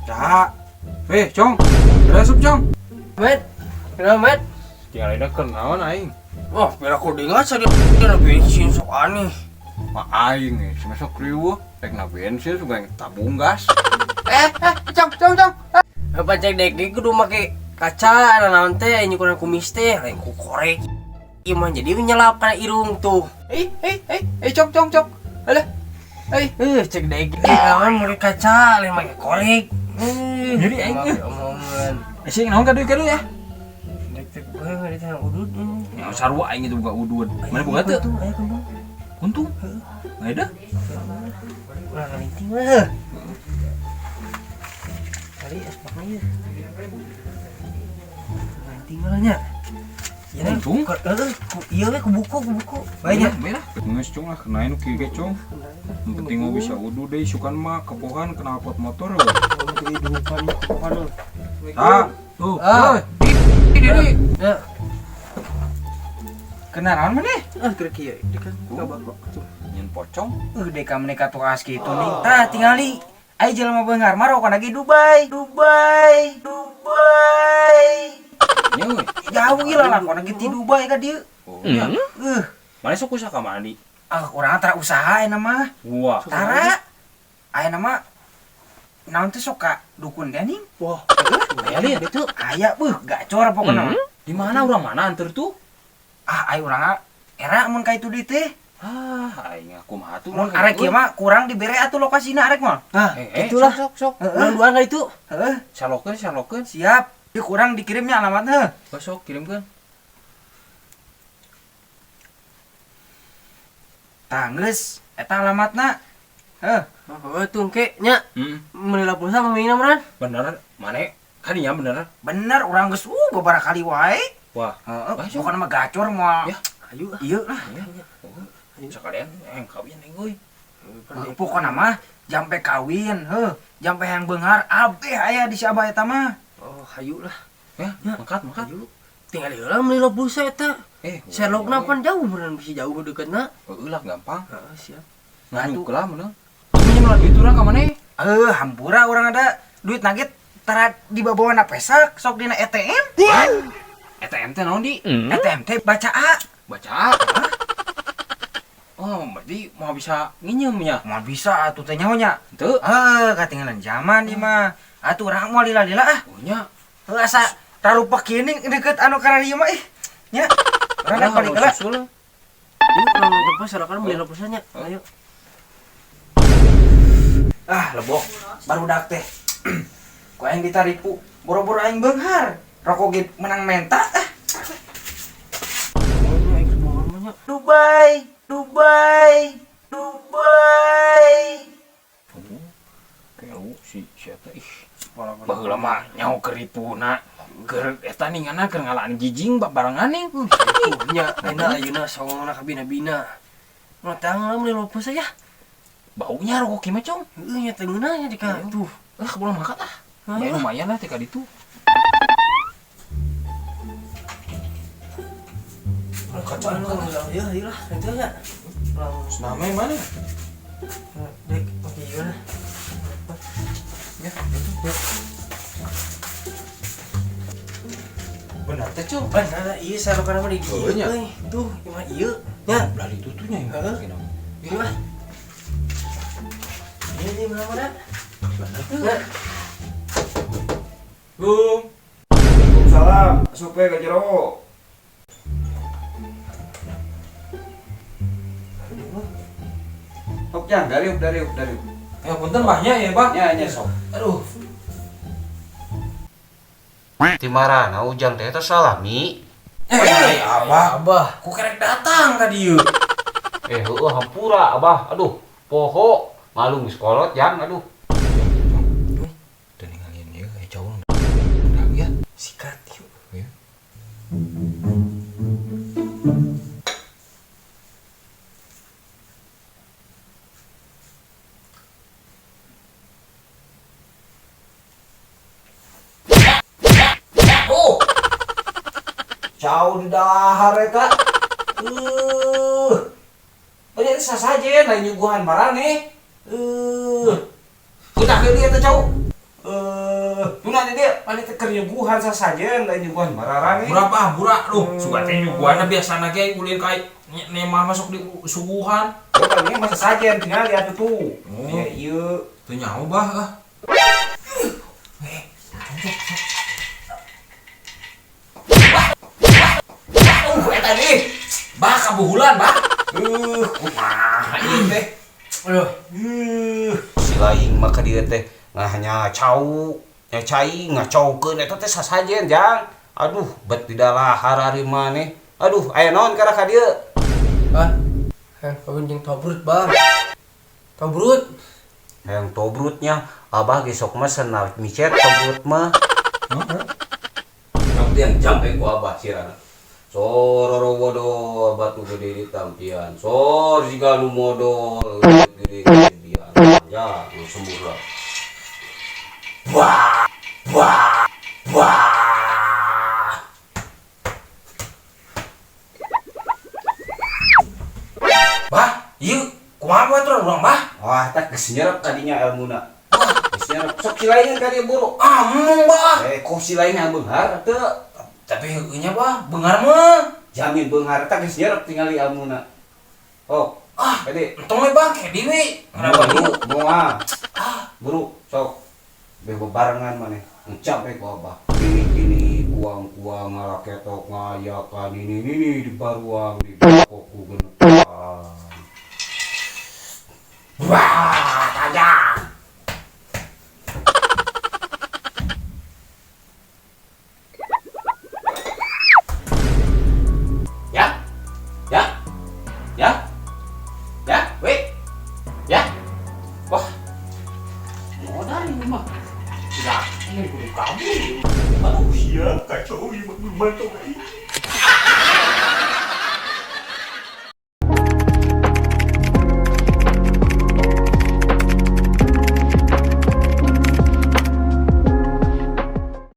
Cak. Cong. Resep, Cong. Met, kenapa Met? Tinggal ada kenaon aing. Wah, biar aku dengar saya dia bensin sok aneh. Ma aing semesok riweuh rek na bensin suka tabung gas. Cong. Apa cek dek di kudu make kaca ada naon teh nyukuran kumis teh lain ku korek. Ieu mah jadi nyelap kana irung tuh. Cong. Alah. Cek dek lawan make kaca lain make korek. Jadi aing omongan. sing naon kadu ya. Dek gue ngari teh udud. Ya sarua aing itu buka udud. Mana buka teu? Aya kuntung. Untung. Ada. Ulah ngalinting mah. Kali aspaknya ieu. Ngalinting mah nya. Ya Untung. Iya we ku buku. Banyak. Belah. Geus cong lah kenain kieu ge cong. Yang penting mah bisa udud deui sukan mah kepohan kena pot motor we. Tuh. Diri. Ya. Kenaran mana? Kira kieu kan coba kok. Nyen pocong. Deka menika tuas gitu nih. Tah tingali. Ayo jelema beungar mah rokona lagi Dubai. Nya we. Jauh gila lah kona lagi di Dubai ka dieu. Oh nya. Mana sok usaha ka mana di? Urang tara usaha ayeuna mah. Wah. Tara. Ayeuna mah naon teh sok ka dukun teh ning. Wah, Aya liat. itu. Aya gacor pokona. Di mana urang mana anter tuh? Ayo urang era mun ka itu di teh. Aing aku mah atuh. Mun arek ieu mah kurang dibere atuh lokasina arek mah. Itulah. Sok. Urang dua enggak itu. Heeh, Salokeun. siap. Ieu kurang dikirimnya alamatna. Sok kirimkeun. Tah geus eta alamatna. Heuh. Tuh ke nya meulila pulsa mamina meureun. Bener, mana? Kadinya bener. Bener urang geus beberapa kali wae. Wah, Heeh, pokona mah gacor moal. Ya. Ayo Ieu lah. sekalian kawin ning euy. Pokona mah jampe kawin, jampe yang beunghar abeh aya di si abah eta mah. Oh, hayu lah. Ya, mangkat. Hayu. Tinggal heula meulila pulsa eta. Sherlockna pan jauh meureun bisa jauh deuketna. Heuh lah gampang. Heeh, siap. Ngadu lah meunang. Pinjem lah duit urang ka maneh. Hampura urang ada duit nugget tara dibabawana pesak sok dina ATM. ETM teh naon di? ATM teh bacaa. Baca. Oh, berarti mau bisa nginjem nya. Moal bisa atuh teh nyahonya. Teu. Katinggalan zaman ieu mah. Atuh urang moal lila-lila ah. Oh nya. Heuh asa tarupak kieu deket anu kana dieu mah nya. Urang paling gala. Yuk, kalau depan silakan meulila pulsanya. Ayo. Lebok barudak teh. Ku aing ditaripu, boro-boro aing beunghar. Rokok ge menang menta. Dubai. Kelu si siapa ih. Baheula mah nyaho keripuna. Keur eta ningana keur ngalaan jijing barengan ning. Nya ayeuna songona ka bina-bina. Mun tanggal meulila pulsa ya. Baunya rokok kieu mah cong. Heuh nya teu ngeunah nya di ka tuh. Kebulan makan ah. Ya lumayan lah teh ka ditu. Kacau ya lah itu ya. Nama mana? Dek, oke gimana? Ya, itu. Benar teh cong. Benar, iya saya lokal mah di Oh, nya. Tuh, cuma iya. Ya, Beli tutunya yang Heeh. iya lah. Ini mana? benar. Ya. Bung. Waalaikumsalam. Asup we ka jero. Sok jang, dariup. Ya punten mbahnya ya, Bang. Nya sok. Aduh. Ti marana ujang teh eta salami. Abah. Ku kerek datang ka dieu. Heueuh hampura abah. Aduh, poho ngalung geus kolot jang aduh. Dan ninggalin ieu aya cowok. Udang ya. Sikat yuk. Ya. Cau di dahar eta. Jadi sasajen lain nyuguhan marane. Udah ke dia teh cau. Tuna dia paling teh keur nyuguhan sasajen lain nyuguhan marane. Berapa burak lu? Suka teh nyuguhana biasana ge ulin kai nemah masuk di suguhan. Pokoknya masa sajen tinggal lihat tuh. Ya ieu. Teu nyaho bah. Eta nih. Bah kabuhulan, bah. Kumaha ieu teh? Aduh. Si lain mah ka dieu teh ngahnya cau, nya cai ngacaukeun eta teh sasajen jang. Aduh, bet di dalahar ari maneh. Aduh, aya naon kara ka dieu? Bah. Kawin jeung tobrut, Bah. Tobrut. Yang tobrutnya abah gesok mah senal micet tobrut mah. Yang jampe ku abah sirana. Sororo wodo batu gede di tampian. Sor siga nu modal gede dian. Ya, semula. Wah. Bah, ieu kumaha bae turun urang, bah? Wah, tak geus nyerep kadinya elmuna. Wah, geus nyerep sok silaingan ka dieu buru. Amung, bah. Kok silaingan beunghar teu? Tapi heueunya, bah, beungar mah. Jamin beunghar tak geus nyerep tingali elmuna. Oh, tadi Entong we, bah, kayak dewe. Kenapa buru, lu? bunga. Buru, sok. Bebarengan maneh. Ngucap ku abah. Ini kuang-kuang ngalaketok ngayakan ini di baruang di koku genepan. Wah.